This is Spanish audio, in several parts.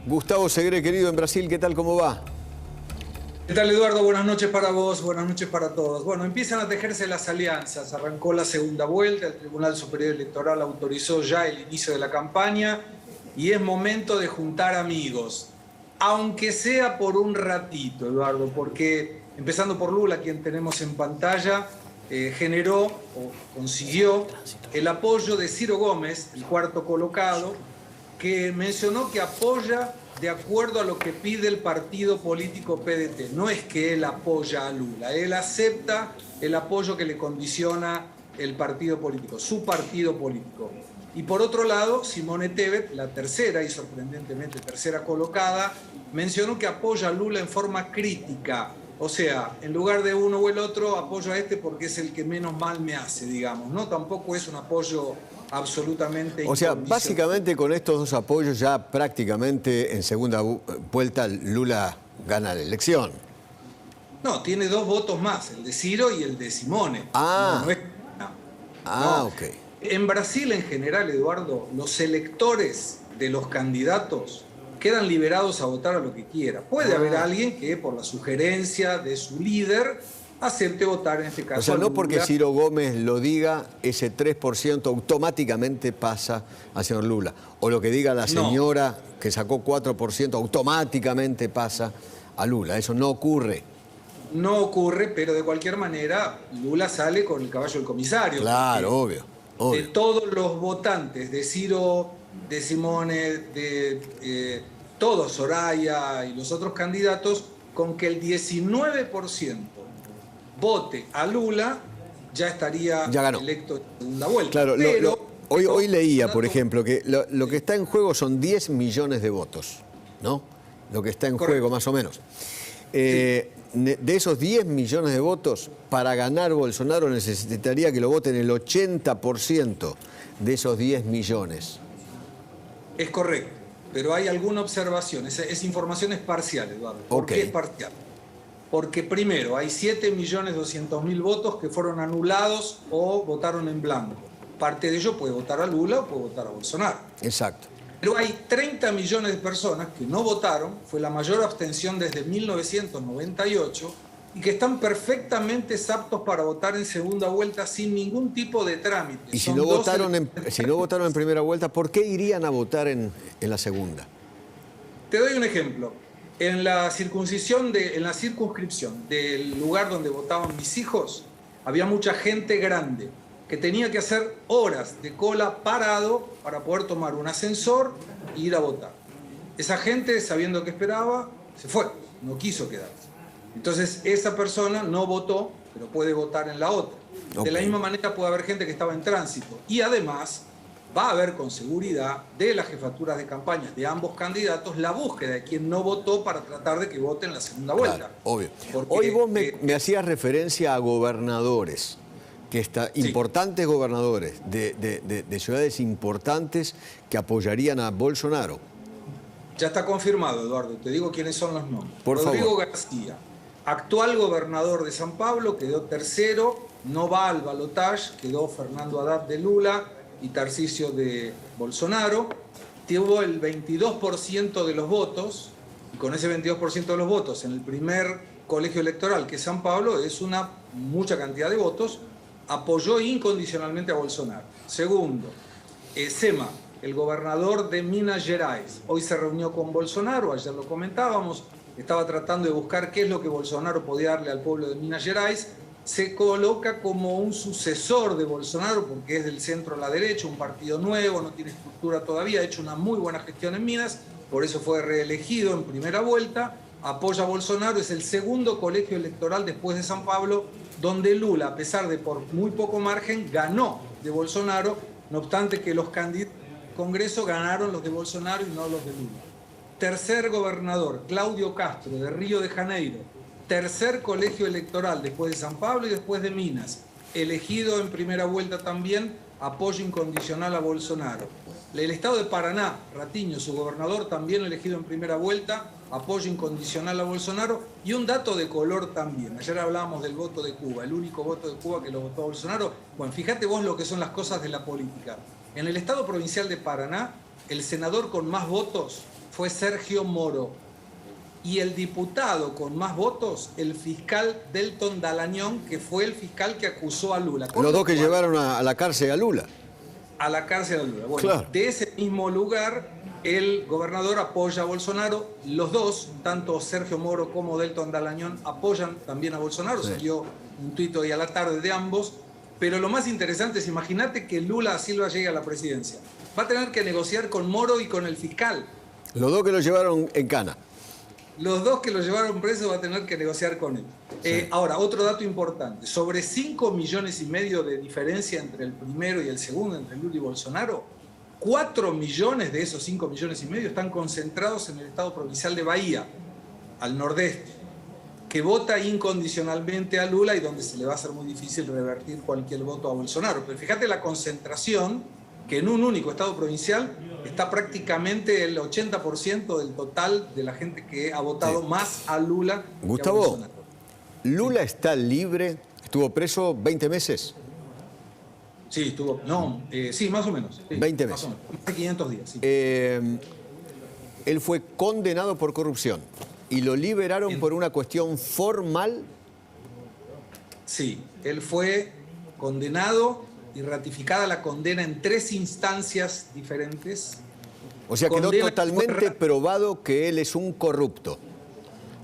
Gustavo Segre, querido, en Brasil, ¿qué tal, cómo va? ¿Qué tal, Eduardo? Buenas noches para vos, buenas noches para todos. Bueno, empiezan a tejerse las alianzas, arrancó la segunda vuelta, el Tribunal Superior Electoral autorizó ya el inicio de la campaña y es momento de juntar amigos, aunque sea por un ratito, Eduardo, porque empezando por Lula, quien tenemos en pantalla, generó o consiguió el apoyo de Ciro Gómez, el cuarto colocado, que mencionó que apoya de acuerdo a lo que pide el partido político PDT. No es que él apoya a Lula, él acepta el apoyo que le condiciona el partido político, su partido político. Y por otro lado, Simone Tebet, la tercera y sorprendentemente tercera colocada, mencionó que apoya a Lula en forma crítica. O sea, en lugar de uno o el otro, apoyo a este porque es el que menos mal me hace, digamos, ¿no? Tampoco es un apoyo absolutamente O sea, incondicional. básicamente con estos dos apoyos ya prácticamente en segunda vuelta Lula gana la elección. No, tiene dos votos más, el de Ciro y el de Simone. Ah, No. ok. En Brasil en general, Eduardo, los electores de los candidatos quedan liberados a votar a lo que quiera. Puede haber alguien que por la sugerencia de su líder acepte votar en este caso. O sea, a no Lula. porque Ciro Gómez lo diga, ese 3% automáticamente pasa al señor Lula. O lo que diga la señora que sacó 4% automáticamente pasa a Lula. Eso no ocurre. No ocurre, pero de cualquier manera Lula sale con el caballo del comisario. Claro, obvio. De todos los votantes, de Ciro, de Simone, de todos, Soraya y los otros candidatos, con que el 19% vote a Lula, ya estaría electo en segunda vuelta. Claro, pero, hoy leía, por ejemplo, que lo que está en juego son 10 millones de votos, ¿no? Lo que está en juego, más o menos. De esos 10 millones de votos, para ganar Bolsonaro necesitaría que lo voten el 80% de esos 10 millones. Es correcto, pero hay alguna observación. Esa información es parcial, Eduardo. ¿Por qué es parcial? Porque primero hay 7.200.000 votos que fueron anulados o votaron en blanco. Parte de ello puede votar a Lula o puede votar a Bolsonaro. Exacto. Pero hay 30 millones de personas que no votaron, fue la mayor abstención desde 1998, y que están perfectamente aptos para votar en segunda vuelta sin ningún tipo de trámite. Y si no votaron en primera vuelta, ¿por qué irían a votar en la segunda? Te doy un ejemplo. En la circunscripción del lugar donde votaban mis hijos, había mucha gente grande que tenía que hacer horas de cola parado para poder tomar un ascensor e ir a votar. Esa gente, sabiendo que esperaba, se fue, no quiso quedarse. Entonces, esa persona no votó, pero puede votar en la otra. De la misma manera puede haber gente que estaba en tránsito. Y además, va a haber con seguridad de las jefaturas de campaña de ambos candidatos la búsqueda de quien no votó para tratar de que vote en la segunda vuelta. Claro, obvio. Porque, hoy vos me hacías referencia a gobernadores, importantes gobernadores de ciudades importantes que apoyarían a Bolsonaro. Ya está confirmado, Eduardo. Te digo quiénes son los nombres. Rodrigo García, actual gobernador de San Pablo, quedó tercero, no va al balotaje, quedó Fernando Haddad de Lula y Tarcisio de Bolsonaro. Tuvo el 22% de los votos, y con ese 22% de los votos en el primer colegio electoral, que es San Pablo, es una mucha cantidad de votos, apoyó incondicionalmente a Bolsonaro. Segundo, Zema, el gobernador de Minas Gerais, hoy se reunió con Bolsonaro, ayer lo comentábamos, estaba tratando de buscar qué es lo que Bolsonaro podía darle al pueblo de Minas Gerais, se coloca como un sucesor de Bolsonaro porque es del centro a la derecha, un partido nuevo, no tiene estructura todavía, ha hecho una muy buena gestión en Minas, por eso fue reelegido en primera vuelta, apoya a Bolsonaro, es el segundo colegio electoral después de San Pablo, donde Lula, a pesar de por muy poco margen, ganó de Bolsonaro, no obstante que los candidatos al Congreso ganaron los de Bolsonaro y no los de Lula. Tercer gobernador, Claudio Castro, de Río de Janeiro, tercer colegio electoral después de San Pablo y después de Minas, elegido en primera vuelta también, apoyo incondicional a Bolsonaro. El estado de Paraná, Ratiño, su gobernador, también elegido en primera vuelta, apoyo incondicional a Bolsonaro. Y un dato de color también. Ayer hablábamos del voto de Cuba, el único voto de Cuba que lo votó Bolsonaro. Bueno, fíjate vos lo que son las cosas de la política. En el estado provincial de Paraná, el senador con más votos fue Sergio Moro. Y el diputado con más votos, el fiscal Delton Dallagnol, que fue el fiscal que acusó a Lula. Los dos que llevaron a la cárcel a Lula. A la cárcel a Lula. Bueno, claro. De ese mismo lugar, el gobernador apoya a Bolsonaro. Los dos, tanto Sergio Moro como Delton Dallagnol, apoyan también a Bolsonaro. Sí. Salió un tuit hoy a la tarde de ambos. Pero lo más interesante es, imagínate que Lula da Silva llegue a la presidencia. Va a tener que negociar con Moro y con el fiscal. Los dos que lo llevaron en cana. Los dos que lo llevaron preso va a tener que negociar con él. Sí. Ahora, otro dato importante. Sobre 5,5 millones de diferencia entre el primero y el segundo, entre Lula y Bolsonaro, 4 millones de esos 5,5 millones están concentrados en el estado provincial de Bahía, al nordeste, que vota incondicionalmente a Lula y donde se le va a hacer muy difícil revertir cualquier voto a Bolsonaro. Pero fíjate la concentración, que en un único estado provincial está prácticamente el 80% del total de la gente que ha votado más a Lula Gustavo, que a Bolsonaro. ¿Lula está libre? ¿Estuvo preso 20 meses? Sí, estuvo. No, sí, más o menos. Sí, 20 meses. Más o menos, más de 500 días. Sí. Él fue condenado por corrupción y lo liberaron por una cuestión formal. Sí, él fue condenado y ratificada la condena en 3 instancias diferentes. O sea, quedó totalmente probado que él es un corrupto.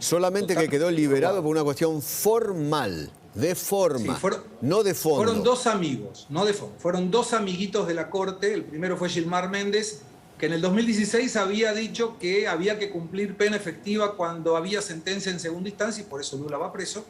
Solamente que quedó liberado por una cuestión formal, de forma, sí, no de fondo. Fueron 2 amigos, no de fondo. Fueron 2 amiguitos de la Corte. El primero fue Gilmar Méndez, que en el 2016 había dicho que había que cumplir pena efectiva cuando había sentencia en segunda instancia y por eso Lula va preso.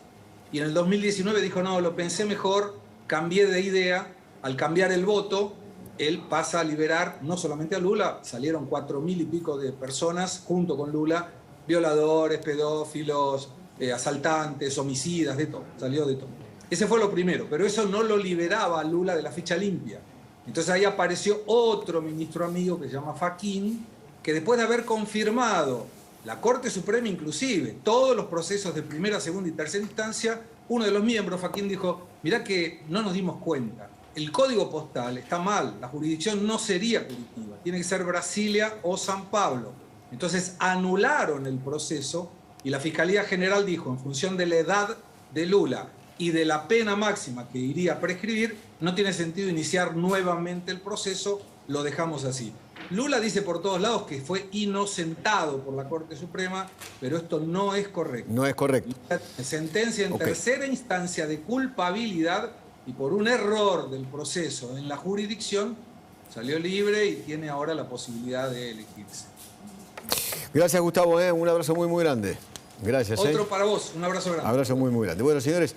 Y en el 2019 dijo, no, lo pensé mejor, cambié de idea. Al cambiar el voto, él pasa a liberar no solamente a Lula, salieron 4.000 y pico de personas junto con Lula, violadores, pedófilos, asaltantes, homicidas, de todo, salió de todo. Ese fue lo primero, pero eso no lo liberaba a Lula de la ficha limpia. Entonces ahí apareció otro ministro amigo que se llama Fachin, que después de haber confirmado la Corte Suprema inclusive, todos los procesos de primera, segunda y tercera instancia, uno de los miembros, Fachin, dijo, mirá que no nos dimos cuenta. El código postal está mal, la jurisdicción no sería Curitiba, tiene que ser Brasilia o San Pablo. Entonces anularon el proceso y la Fiscalía General dijo, en función de la edad de Lula y de la pena máxima que iría a prescribir, no tiene sentido iniciar nuevamente el proceso, lo dejamos así. Lula dice por todos lados que fue inocentado por la Corte Suprema, pero esto no es correcto. No es correcto. Sentencia en tercera instancia de culpabilidad y por un error del proceso en la jurisdicción salió libre y tiene ahora la posibilidad de elegirse. Gracias, Gustavo. Un abrazo muy, muy grande. Gracias. Otro para vos. Un abrazo grande. Abrazo muy, muy grande. Bueno, señores.